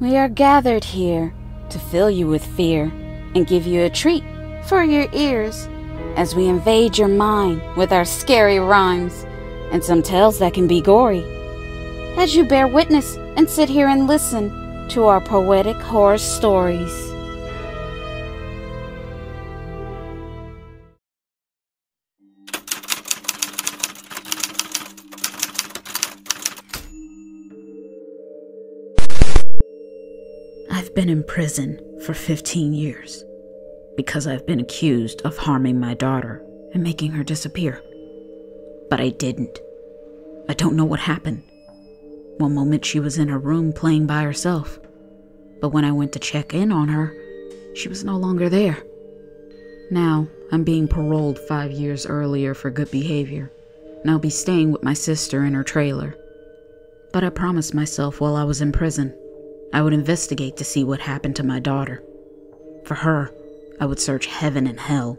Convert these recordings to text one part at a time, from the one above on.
We are gathered here to fill you with fear and give you a treat for your ears as we invade your mind with our scary rhymes and some tales that can be gory. As you bear witness and sit here and listen to our poetic horror stories. I've been in prison for 15 years because I've been accused of harming my daughter and making her disappear. But I didn't. I don't know what happened. One moment she was in her room playing by herself, but when I went to check in on her, she was no longer there. Now, I'm being paroled 5 years earlier for good behavior, and I'll be staying with my sister in her trailer. But I promised myself while I was in prison, I would investigate to see what happened to my daughter. For her, I would search heaven and hell.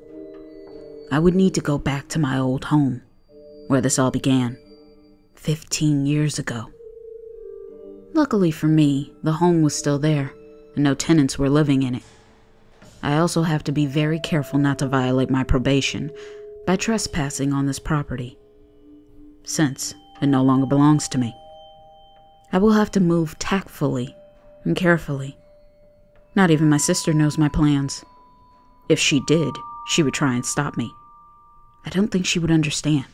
I would need to go back to my old home, where this all began, 15 years ago. Luckily for me, the home was still there, and no tenants were living in it. I also have to be very careful not to violate my probation by trespassing on this property, since it no longer belongs to me. I will have to move tactfully and carefully. Not even my sister knows my plans. If she did, she would try and stop me. I don't think she would understand.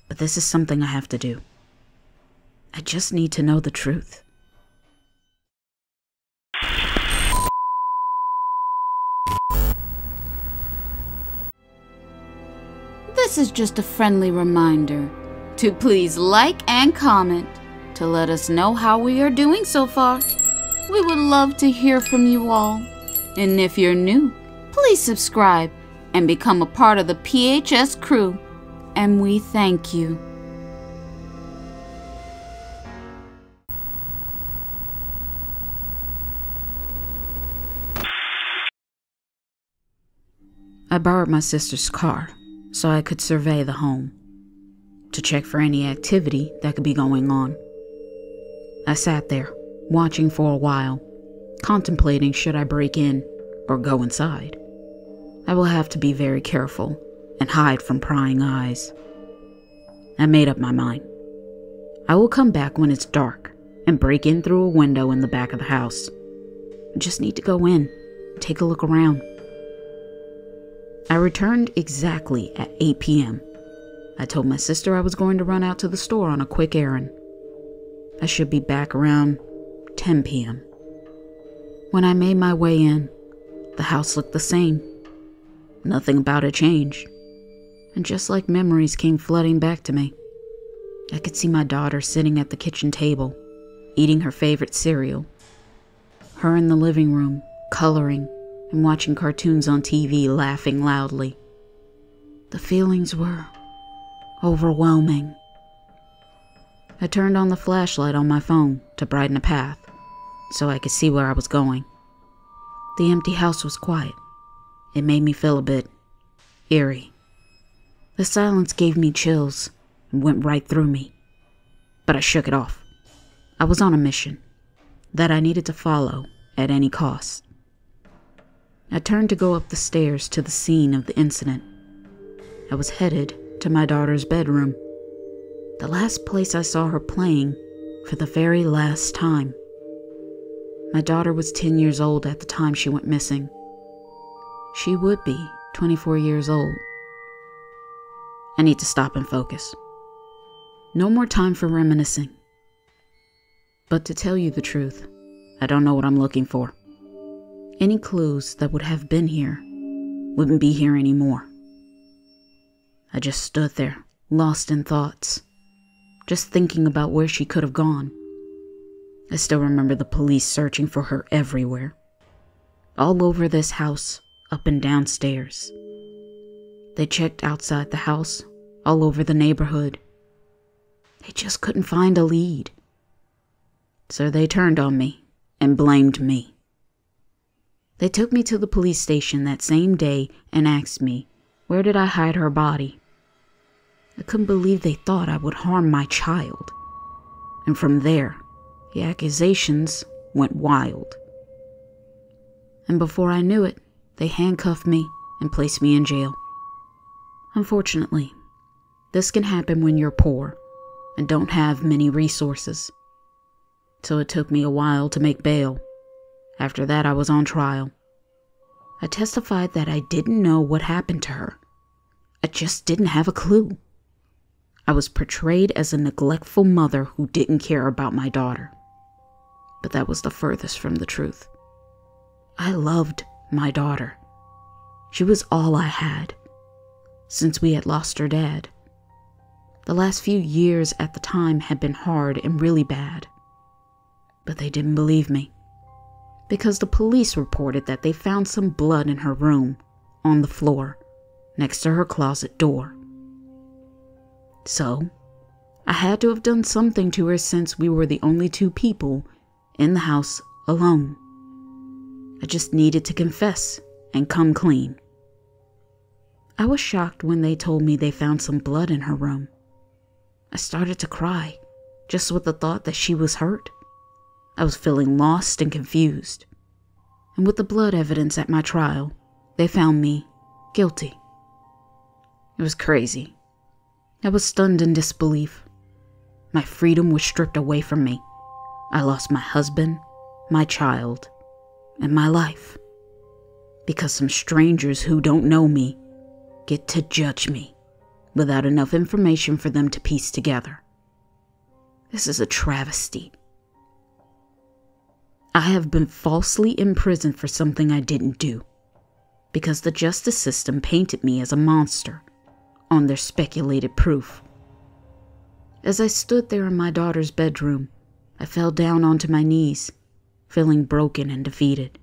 But this is something I have to do. I just need to know the truth. This is just a friendly reminder to please like and comment to let us know how we are doing so far. We would love to hear from you all. And if you're new, please subscribe and become a part of the PHS crew. And we thank you. I borrowed my sister's car so I could survey the home, to check for any activity that could be going on. I sat there, watching for a while, contemplating should I break in or go inside. I will have to be very careful and hide from prying eyes. I made up my mind. I will come back when it's dark and break in through a window in the back of the house. I just need to go in, take a look around. I returned exactly at 8 p.m. I told my sister I was going to run out to the store on a quick errand. I should be back around 10 p.m. When I made my way in, the house looked the same. Nothing about it changed. And just like memories came flooding back to me, I could see my daughter sitting at the kitchen table, eating her favorite cereal. Her in the living room, coloring and watching cartoons on TV, laughing loudly. The feelings were overwhelming. I turned on the flashlight on my phone to brighten a path so I could see where I was going. The empty house was quiet. It made me feel a bit eerie. The silence gave me chills and went right through me, but I shook it off. I was on a mission that I needed to follow at any cost. I turned to go up the stairs to the scene of the incident. I was headed to my daughter's bedroom, the last place I saw her playing for the very last time. My daughter was 10 years old at the time she went missing. She would be 24 years old. I need to stop and focus. No more time for reminiscing. But to tell you the truth, I don't know what I'm looking for. Any clues that would have been here wouldn't be here anymore. I just stood there, lost in thoughts, just thinking about where she could have gone. I still remember the police searching for her everywhere. All over this house, up and downstairs. They checked outside the house, all over the neighborhood. They just couldn't find a lead. So they turned on me and blamed me. They took me to the police station that same day and asked me, where did I hide her body? I couldn't believe they thought I would harm my child. And from there, the accusations went wild. And before I knew it, they handcuffed me and placed me in jail. Unfortunately, this can happen when you're poor and don't have many resources. So it took me a while to make bail. After that, I was on trial. I testified that I didn't know what happened to her. I just didn't have a clue. I was portrayed as a neglectful mother who didn't care about my daughter. But that was the furthest from the truth. I loved my daughter. She was all I had, since we had lost her dad. The last few years at the time had been hard and really bad. But they didn't believe me, because the police reported that they found some blood in her room, on the floor, next to her closet door. So, I had to have done something to her since we were the only two people in the house alone. I just needed to confess and come clean. I was shocked when they told me they found some blood in her room. I started to cry, just with the thought that she was hurt. I was feeling lost and confused. And with the blood evidence at my trial, they found me guilty. It was crazy. I was stunned in disbelief. My freedom was stripped away from me. I lost my husband, my child, and my life. Because some strangers who don't know me get to judge me without enough information for them to piece together. This is a travesty. I have been falsely imprisoned for something I didn't do, because the justice system painted me as a monster on their speculated proof. As I stood there in my daughter's bedroom, I fell down onto my knees, feeling broken and defeated,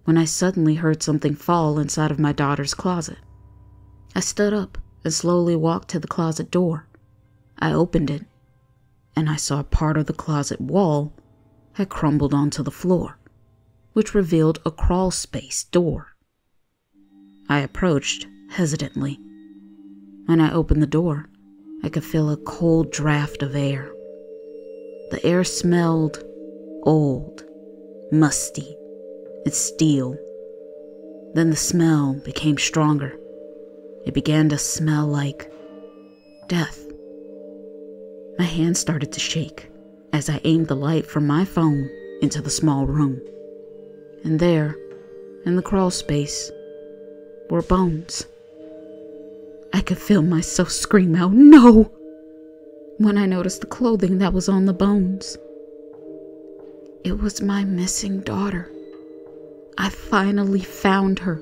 when I suddenly heard something fall inside of my daughter's closet. I stood up and slowly walked to the closet door. I opened it, and I saw part of the closet wall had crumbled onto the floor, which revealed a crawl space door. I approached hesitantly. When I opened the door, I could feel a cold draft of air. The air smelled old, musty, and steel. Then the smell became stronger. It began to smell like death. My hand started to shake as I aimed the light from my phone into the small room. And there, in the crawl space, were bones. I could feel myself scream out, "No!" when I noticed the clothing that was on the bones. It was my missing daughter. I finally found her.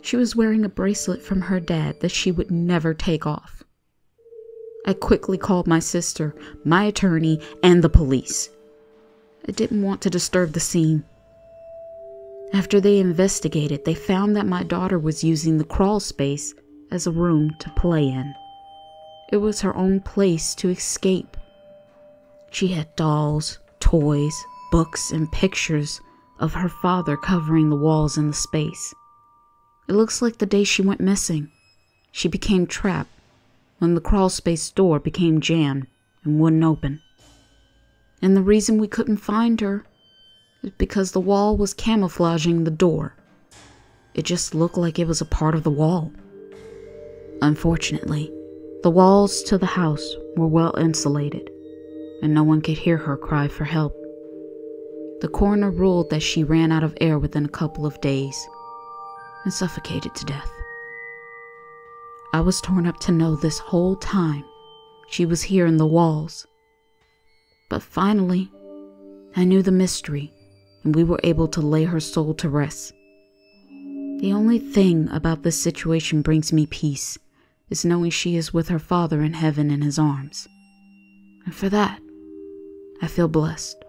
She was wearing a bracelet from her dad that she would never take off. I quickly called my sister, my attorney, and the police. I didn't want to disturb the scene. After they investigated, they found that my daughter was using the crawl space as a room to play in. It was her own place to escape. She had dolls, toys, books, and pictures of her father covering the walls in the space. It looks like the day she went missing, she became trapped when the crawl space door became jammed and wouldn't open. And the reason we couldn't find her is because the wall was camouflaging the door. It just looked like it was a part of the wall. Unfortunately, the walls to the house were well insulated, and no one could hear her cry for help. The coroner ruled that she ran out of air within a couple of days and suffocated to death. I was torn up to know this whole time she was here in the walls. But finally, I knew the mystery, and we were able to lay her soul to rest. The only thing about this situation brings me peace is knowing she is with her father in heaven in his arms. And for that, I feel blessed.